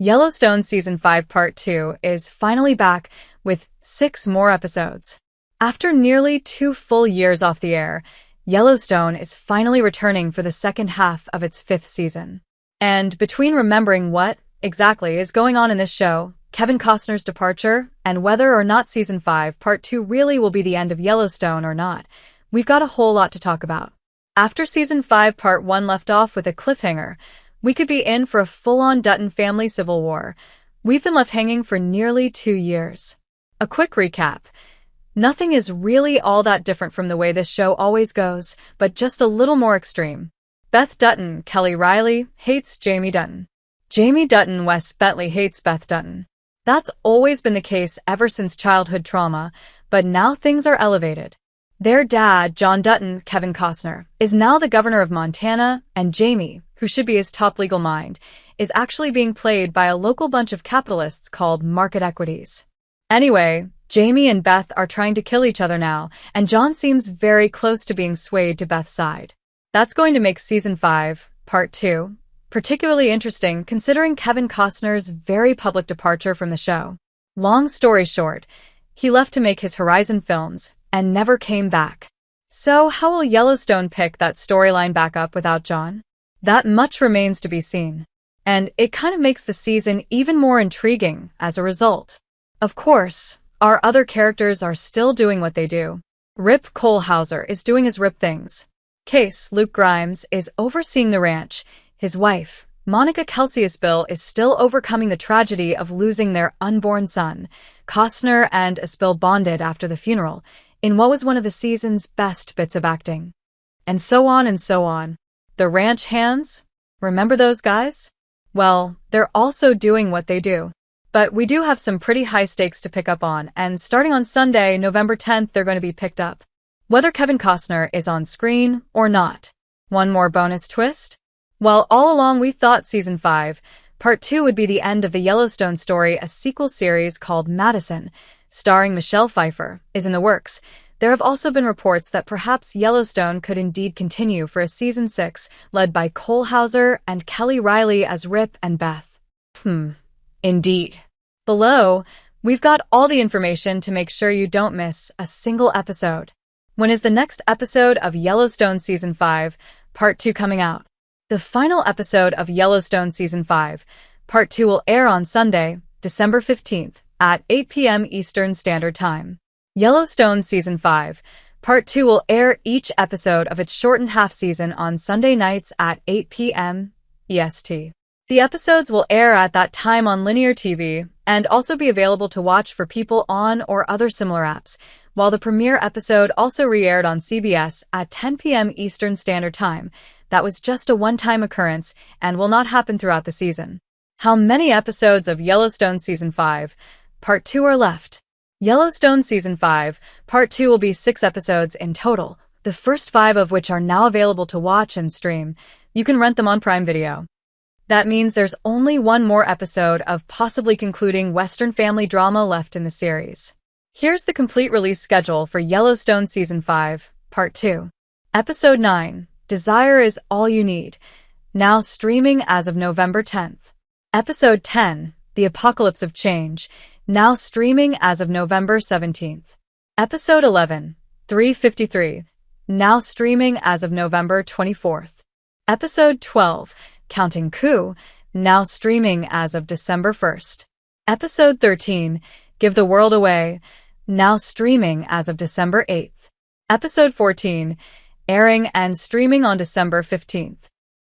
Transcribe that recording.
Yellowstone Season 5 Part 2 is finally back with 6 more episodes. After nearly 2 full years off the air, Yellowstone is finally returning for the second half of its 5th season. And between remembering what exactly is going on in this show, Kevin Costner's departure, and whether or not Season 5 Part 2 really will be the end of Yellowstone or not, we've got a whole lot to talk about. After Season 5 Part 1 left off with a cliffhanger, we could be in for a full-on Dutton family civil war. We've been left hanging for nearly 2 years. A quick recap. Nothing is really all that different from the way this show always goes, but just a little more extreme. Beth Dutton, Reilly, hates Jamie Dutton. Jamie Dutton Wes Bentley hates Beth Dutton. That's always been the case ever since childhood trauma, but now things are elevated. Their dad, John Dutton, Kevin Costner, is now the governor of Montana, and Jamie, who should be his top legal mind, is actually being played by a local bunch of capitalists called market equities. Anyway, Jamie and Beth are trying to kill each other now, and John seems very close to being swayed to Beth's side. That's going to make Season 5, Part 2, particularly interesting considering Kevin Costner's very public departure from the show. Long story short, he left to make his Horizon films and never came back. So how will Yellowstone pick that storyline back up without John? That much remains to be seen. And it kind of makes the season even more intriguing as a result. Of course, our other characters are still doing what they do. Rip Hauser is doing his Rip things. Case Luke Grimes is overseeing the ranch. His wife, Monica Kelsiaspill, is still overcoming the tragedy of losing their unborn son. Costner and Aspill bonded after the funeral, in what was one of the season's best bits of acting. And so on and so on. The ranch hands? Remember those guys? Well, they're also doing what they do. But we do have some pretty high stakes to pick up on, and starting on Sunday, November 10th, they're going to be picked up. Whether Kevin Costner is on screen or not. One more bonus twist? Well, all along we thought Season 5, Part 2 would be the end of the Yellowstone story. A sequel series called Madison, starring Michelle Pfeiffer, is in the works. There have also been reports that perhaps Yellowstone could indeed continue for a Season 6, led by Hauser and Reilly as Rip and Beth. Indeed. Below, we've got all the information to make sure you don't miss a single episode. When is the next episode of Yellowstone Season 5, Part 2 coming out? The final episode of Yellowstone Season 5, Part 2 will air on Sunday, December 15th, at 8 p.m. Eastern Standard Time. Yellowstone Season 5, Part 2 will air each episode of its shortened half-season on Sunday nights at 8 p.m. EST. The episodes will air at that time on linear TV and also be available to watch for people on or other similar apps, while the premiere episode also re-aired on CBS at 10 p.m. Eastern Standard Time. That was just a one-time occurrence and will not happen throughout the season. How many episodes of Yellowstone Season 5, Part 2 are left? Yellowstone Season 5, Part 2 will be 6 episodes in total, the first 5 of which are now available to watch and stream. You can rent them on Prime Video. That means there's only one more episode of possibly concluding Western family drama left in the series. Here's the complete release schedule for Yellowstone Season 5, Part 2. Episode 9, Desire is All You Need, now streaming as of November 10th. Episode 10, The Apocalypse of Change, now streaming as of November 17th. Episode 11, 353, now streaming as of November 24th. Episode 12, Counting Coup, now streaming as of December 1st. Episode 13, Give the World Away, now streaming as of December 8th. Episode 14, airing and streaming on December 15th.